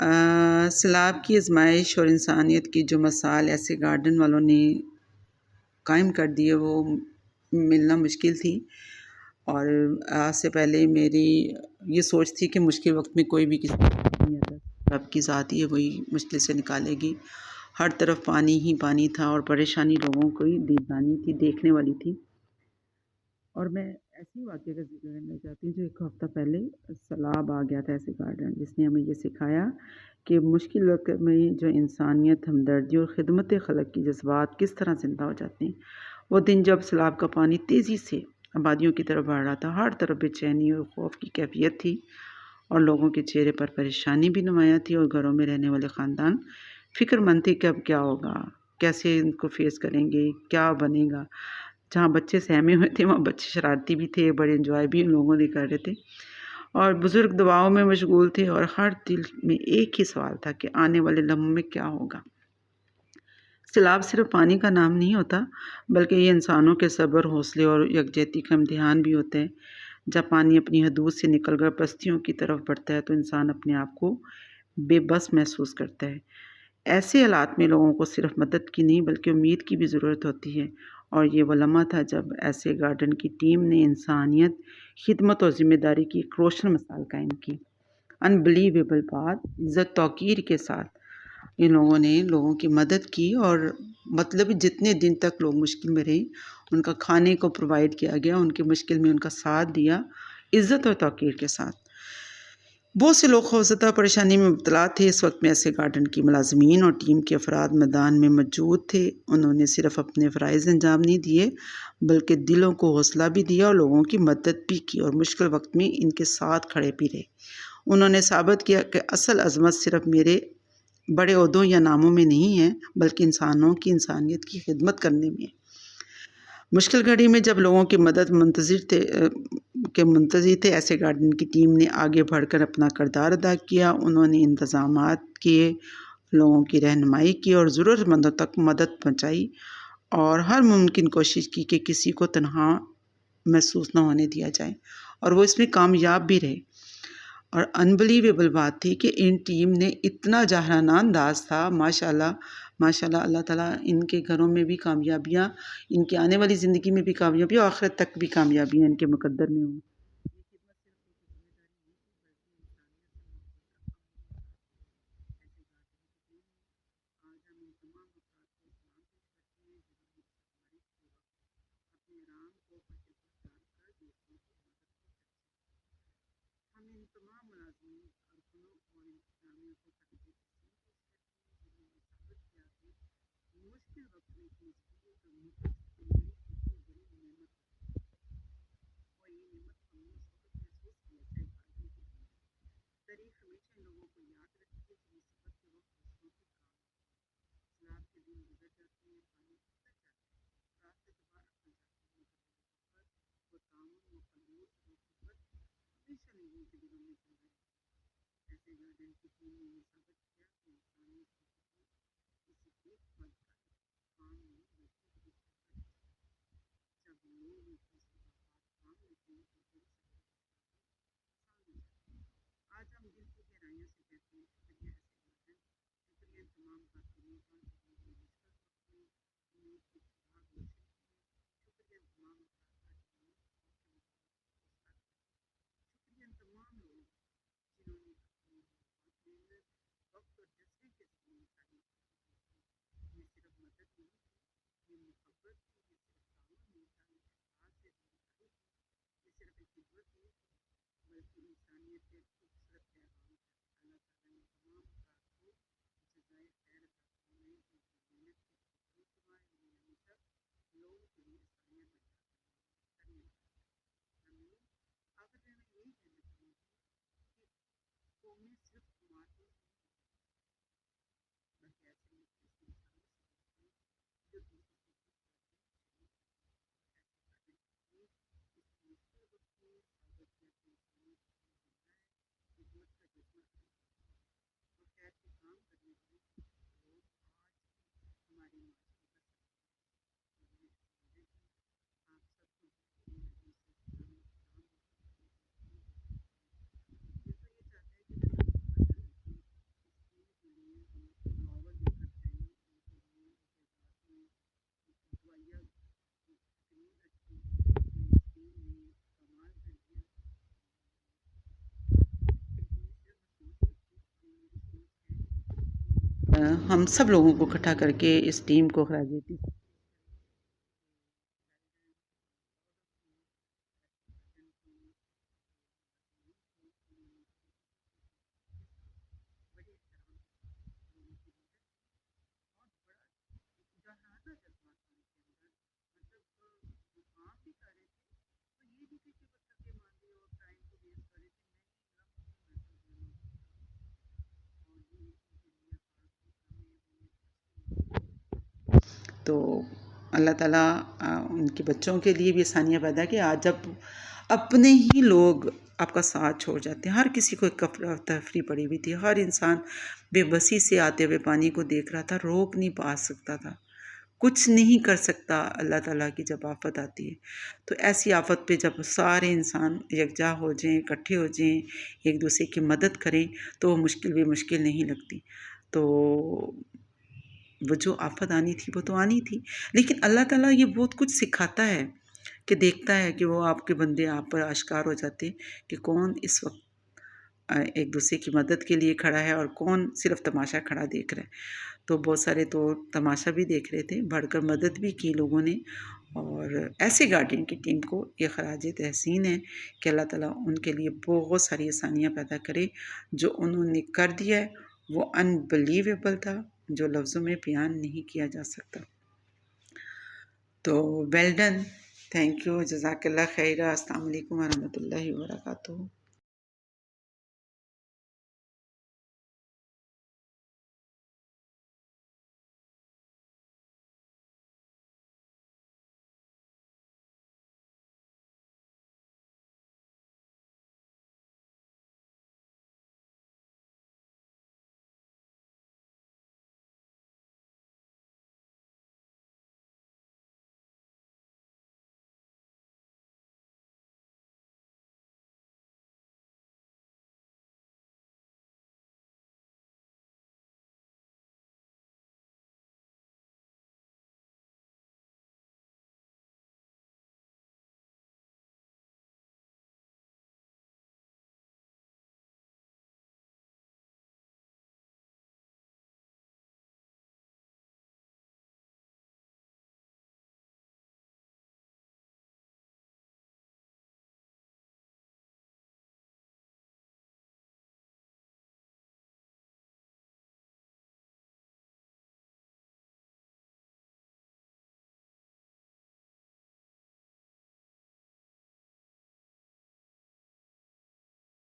سیلاب کی آزمائش اور انسانیت کی جو مثال ایسے گارڈن والوں نے قائم کر دی ہے وہ ملنا مشکل تھی، اور آج سے پہلے میری یہ سوچ تھی کہ مشکل وقت میں کوئی بھی کسی کا ساتھ نہیں آتا، رب کی ذات ہی ہے وہی مشکل سے نکالے گی۔ ہر طرف پانی ہی پانی تھا اور پریشانی لوگوں کو ہی دیدبانی تھی، دیکھنے والی تھی۔ اور میں ایسی واقعے کا ذکر کرنا چاہتی ہوں جو ایک ہفتہ پہلے سیلاب آ گیا تھا ایسے گارڈن، جس نے ہمیں یہ سکھایا کہ مشکل وقت میں جو انسانیت، ہمدردی اور خدمت خلق کی جذبات کس طرح زندہ ہو جاتے ہیں۔ وہ دن جب سیلاب کا پانی تیزی سے آبادیوں کی طرف بڑھ رہا تھا، ہر طرف بے چینی اور خوف کی کیفیت تھی، اور لوگوں کے چہرے پر پریشانی بھی نمایاں تھی، اور گھروں میں رہنے والے خاندان فکر مند تھے کہ اب کیا ہوگا، کیسے ان کو فیس کریں گے، کیا بنے گا۔ جہاں بچے سہمے ہوئے تھے وہاں بچے شرارتی بھی تھے، بڑے انجوائے بھی ان لوگوں نے کر رہے تھے، اور بزرگ دعاؤں میں مشغول تھے، اور ہر دل میں ایک ہی سوال تھا کہ آنے والے لمحوں میں کیا ہوگا۔ سیلاب صرف پانی کا نام نہیں ہوتا، بلکہ یہ انسانوں کے صبر، حوصلے اور یکجہتی کا امتحان بھی ہوتا ہے۔ جب پانی اپنی حدود سے نکل کر بستیوں کی طرف بڑھتا ہے تو انسان اپنے آپ کو بے بس محسوس کرتا ہے۔ ایسے حالات میں لوگوں کو صرف مدد کی نہیں بلکہ امید کی بھی ضرورت ہوتی ہے، اور یہ وہ لمحہ تھا جب ایسے گارڈن کی ٹیم نے انسانیت، خدمت اور ذمہ داری کی ایک روشن مثال قائم کی۔ انبلیویبل بات، عزت توقیر کے ساتھ ان لوگوں نے لوگوں کی مدد کی، اور مطلب جتنے دن تک لوگ مشکل میں رہے ان کا کھانے کو پرووائڈ کیا گیا، ان کی مشکل میں ان کا ساتھ دیا، عزت اور توقیر کے ساتھ۔ بہت سے لوگ خوفزدہ پریشانی میں مبتلا تھے۔ اس وقت میں ایسے گارڈن کی ملازمین اور ٹیم کے افراد میدان میں موجود تھے۔ انہوں نے صرف اپنے فرائض انجام نہیں دیے بلکہ دلوں کو حوصلہ بھی دیا اور لوگوں کی مدد بھی کی، اور مشکل وقت میں ان کے ساتھ کھڑے بھی رہے۔ انہوں نے ثابت کیا کہ اصل عظمت صرف میرے بڑے عہدوں یا ناموں میں نہیں ہے بلکہ انسانوں کی انسانیت کی خدمت کرنے میں ہے۔ مشکل گھڑی میں جب لوگوں کی مدد منتظر تھے، ایسے گارڈن کی ٹیم نے آگے بڑھ کر اپنا کردار ادا کیا۔ انہوں نے انتظامات کیے، لوگوں کی رہنمائی کی اور ضرورت مندوں تک مدد پہنچائی، اور ہر ممکن کوشش کی کہ کسی کو تنہا محسوس نہ ہونے دیا جائے، اور وہ اس میں کامیاب بھی رہے۔ اور انبلیویبل بات تھی کہ ان ٹیم نے اتنا جاہرانہ انداز تھا، ماشاءاللہ ماشاءاللہ، اللہ تعالیٰ ان کے گھروں میں بھی کامیابیاں، ان کی آنے والی زندگی میں بھی کامیابی اور آخرت تک بھی کامیابیاں ان کے مقدر میں ہوں۔ ہم سب لوگوں کو اکٹھا کر کے اس ٹیم کو خراج تحسین تو اللہ تعالیٰ ان کے بچوں کے لیے بھی آسانیاں پیدا کہ آج جب اپنے ہی لوگ آپ کا ساتھ چھوڑ جاتے ہیں. ہر کسی کو ایک تفریح پڑی ہوئی تھی، ہر انسان بے بسی سے آتے ہوئے پانی کو دیکھ رہا تھا، روک نہیں پا سکتا تھا، کچھ نہیں کر سکتا اللہ تعالیٰ کی جب آفت آتی ہے. تو ایسی آفت پہ جب سارے انسان یکجا ہو جائیں، اکٹھے ہو جائیں، ایک دوسرے کی مدد کریں تو وہ مشکل بھی مشکل نہیں لگتی. تو وہ جو آفت آنی تھی وہ تو آنی تھی، لیکن اللہ تعالیٰ یہ بہت کچھ سکھاتا ہے کہ دیکھتا ہے کہ وہ آپ کے بندے آپ پر آشکار ہو جاتے کہ کون اس وقت ایک دوسرے کی مدد کے لیے کھڑا ہے اور کون صرف تماشا کھڑا دیکھ رہا ہے. تو بہت سارے تو تماشا بھی دیکھ رہے تھے، بڑھ کر مدد بھی کی لوگوں نے. اور ایسے گارڈین کی ٹیم کو یہ خراج تحسین ہے کہ اللہ تعالیٰ ان کے لیے بہت ساری آسانیاں پیدا کرے. جو انہوں نے کر دیا ہے وہ انبلیویبل تھا، جو لفظوں میں بیان نہیں کیا جا سکتا. تو ویل ڈن، تھینک یو، جزاک اللہ خیر. السلام علیکم ورحمۃ اللہ وبرکاتہ.